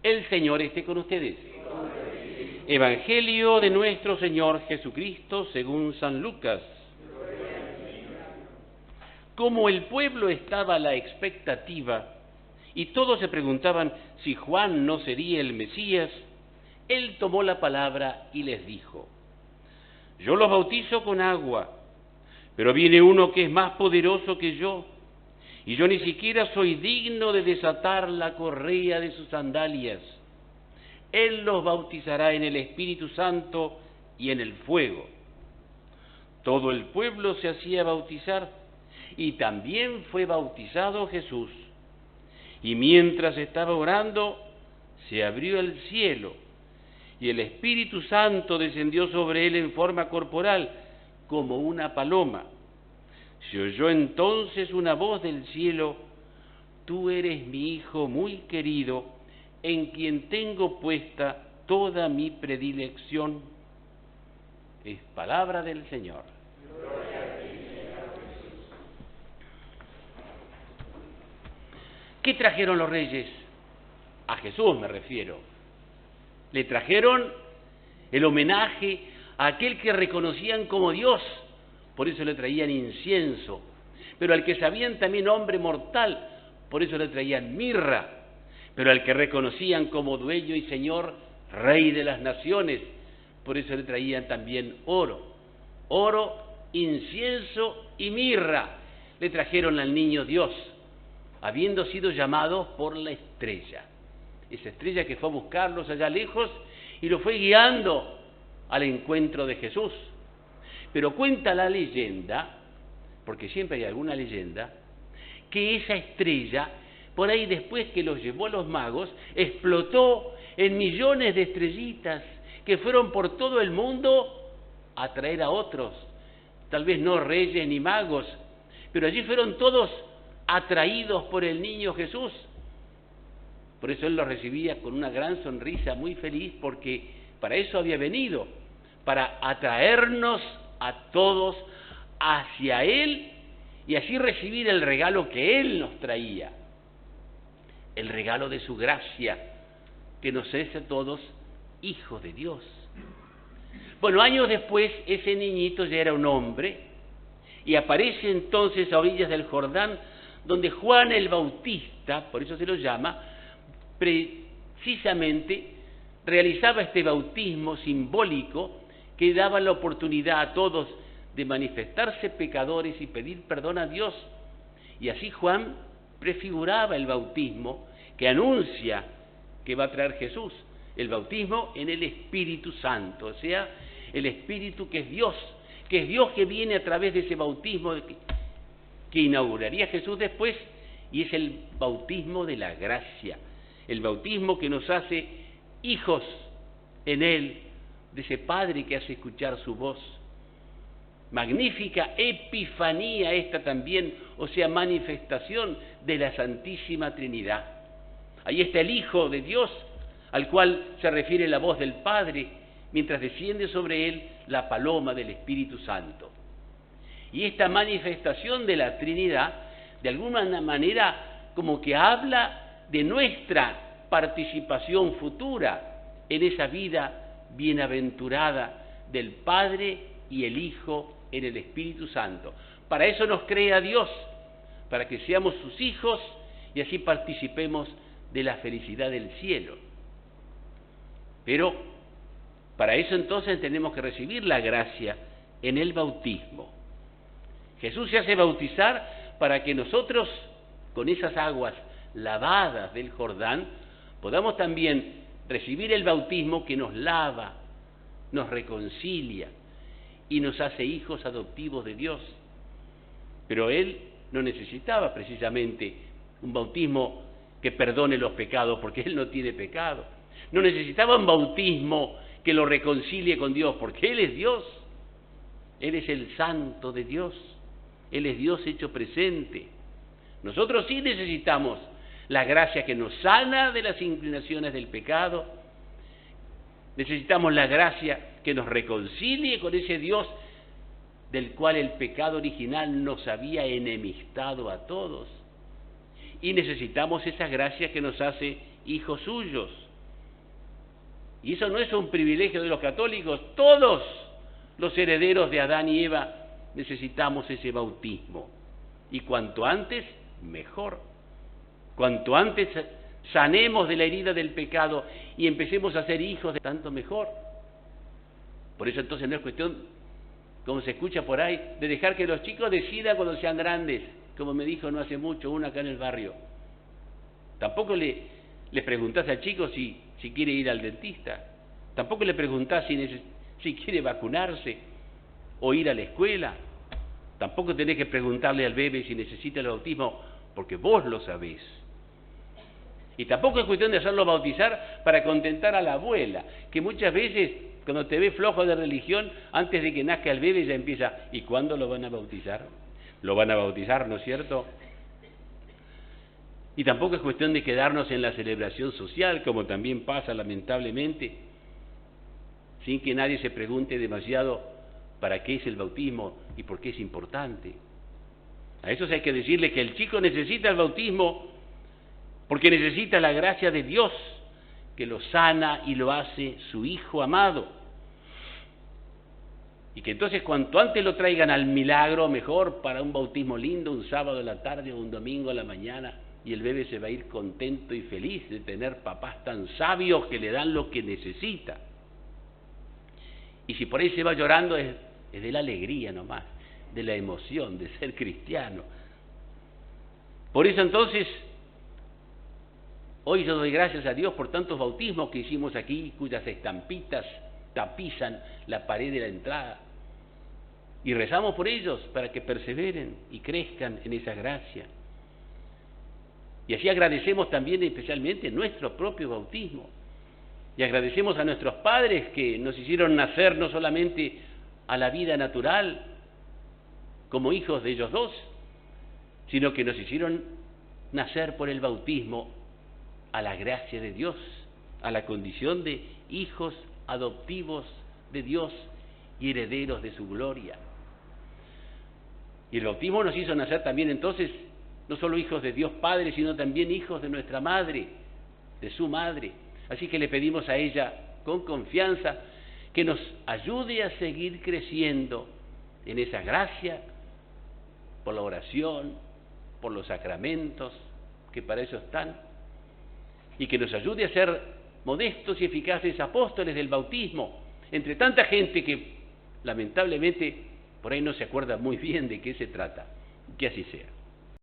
El Señor esté con ustedes. Evangelio de nuestro Señor Jesucristo según San Lucas. Como el pueblo estaba a la expectativa y todos se preguntaban si Juan no sería el Mesías, él tomó la palabra y les dijo: yo los bautizo con agua, pero viene uno que es más poderoso que yo, y yo ni siquiera soy digno de desatar la correa de sus sandalias. Él los bautizará en el Espíritu Santo y en el fuego. Todo el pueblo se hacía bautizar, y también fue bautizado Jesús. Y mientras estaba orando, se abrió el cielo, y el Espíritu Santo descendió sobre él en forma corporal, como una paloma. Se oyó entonces una voz del cielo: tú eres mi Hijo muy querido, en quien tengo puesta toda mi predilección. Es palabra del Señor. ¿Qué trajeron los reyes? A Jesús me refiero. Le trajeron el homenaje a aquel que reconocían como Dios, por eso le traían incienso, pero al que sabían también hombre mortal, por eso le traían mirra, pero al que reconocían como dueño y Señor, Rey de las naciones, por eso le traían también oro, incienso y mirra. Le trajeron al niño Dios, habiendo sido llamados por la estrella, esa estrella que fue a buscarlos allá lejos y lo fue guiando al encuentro de Jesús. Pero cuenta la leyenda, porque siempre hay alguna leyenda, que esa estrella, por ahí después que los llevó a los magos, explotó en millones de estrellitas que fueron por todo el mundo a traer a otros, tal vez no reyes ni magos, pero allí fueron todos atraídos por el niño Jesús. Por eso él los recibía con una gran sonrisa, muy feliz, porque para eso había venido, para atraernos a todos hacia él y así recibir el regalo que él nos traía, el regalo de su gracia, que nos hace a todos hijos de Dios. Bueno, años después ese niñito ya era un hombre y aparece entonces a orillas del Jordán, donde Juan el Bautista, por eso se lo llama, precisamente realizaba este bautismo simbólico que daba la oportunidad a todos de manifestarse pecadores y pedir perdón a Dios. Y así Juan prefiguraba el bautismo que anuncia que va a traer Jesús, el bautismo en el Espíritu Santo, o sea, el Espíritu que es Dios que viene a través de ese bautismo que inauguraría Jesús después, y es el bautismo de la gracia, el bautismo que nos hace hijos en Él, de ese Padre que hace escuchar su voz. Magnífica epifanía esta también, o sea, manifestación de la Santísima Trinidad. Ahí está el Hijo de Dios, al cual se refiere la voz del Padre, mientras desciende sobre él la paloma del Espíritu Santo. Y esta manifestación de la Trinidad, de alguna manera, como que habla de nuestra participación futura en esa vida bienaventurada del Padre y el Hijo en el Espíritu Santo. Para eso nos crea Dios, para que seamos sus hijos y así participemos de la felicidad del cielo. Pero para eso entonces tenemos que recibir la gracia en el bautismo. Jesús se hace bautizar para que nosotros, con esas aguas lavadas del Jordán, podamos también recibir el bautismo que nos lava, nos reconcilia y nos hace hijos adoptivos de Dios. Pero Él no necesitaba precisamente un bautismo que perdone los pecados, porque Él no tiene pecado. No necesitaba un bautismo que lo reconcilie con Dios, porque Él es Dios. Él es el Santo de Dios. Él es Dios hecho presente. Nosotros sí necesitamos la gracia que nos sana de las inclinaciones del pecado. Necesitamos la gracia que nos reconcilie con ese Dios del cual el pecado original nos había enemistado a todos. Y necesitamos esa gracia que nos hace hijos suyos. Y eso no es un privilegio de los católicos, todos los herederos de Adán y Eva necesitamos ese bautismo. Y cuanto antes, mejor. Cuanto antes sanemos de la herida del pecado y empecemos a ser hijos, tanto mejor. Por eso entonces no es cuestión, como se escucha por ahí, de dejar que los chicos decidan cuando sean grandes, como me dijo no hace mucho uno acá en el barrio. Tampoco le preguntás al chico si quiere ir al dentista. Tampoco le preguntás si quiere vacunarse o ir a la escuela. Tampoco tenés que preguntarle al bebé si necesita el bautismo, porque vos lo sabés. Y tampoco es cuestión de hacerlo bautizar para contentar a la abuela, que muchas veces, cuando te ve flojo de religión, antes de que nazca el bebé ya empieza, ¿y cuándo lo van a bautizar? Lo van a bautizar, ¿no es cierto? Y tampoco es cuestión de quedarnos en la celebración social, como también pasa lamentablemente, sin que nadie se pregunte demasiado para qué es el bautismo y por qué es importante. A eso hay que decirle que el chico necesita el bautismo porque necesita la gracia de Dios, que lo sana y lo hace su hijo amado. Y que entonces cuanto antes lo traigan al milagro, mejor, para un bautismo lindo, un sábado a la tarde o un domingo a la mañana, y el bebé se va a ir contento y feliz de tener papás tan sabios que le dan lo que necesita. Y si por ahí se va llorando es de la alegría nomás, de la emoción de ser cristiano. Por eso entonces, hoy yo doy gracias a Dios por tantos bautismos que hicimos aquí, cuyas estampitas tapizan la pared de la entrada. Y rezamos por ellos para que perseveren y crezcan en esa gracia. Y así agradecemos también especialmente nuestro propio bautismo. Y agradecemos a nuestros padres que nos hicieron nacer no solamente a la vida natural como hijos de ellos dos, sino que nos hicieron nacer por el bautismo a la gracia de Dios, a la condición de hijos adoptivos de Dios y herederos de su gloria. Y el bautismo nos hizo nacer también entonces no solo hijos de Dios Padre, sino también hijos de nuestra madre, de su madre. Así que le pedimos a ella con confianza que nos ayude a seguir creciendo en esa gracia, por la oración, por los sacramentos, que para eso están, y que nos ayude a ser modestos y eficaces apóstoles del bautismo, entre tanta gente que lamentablemente por ahí no se acuerda muy bien de qué se trata. Que así sea.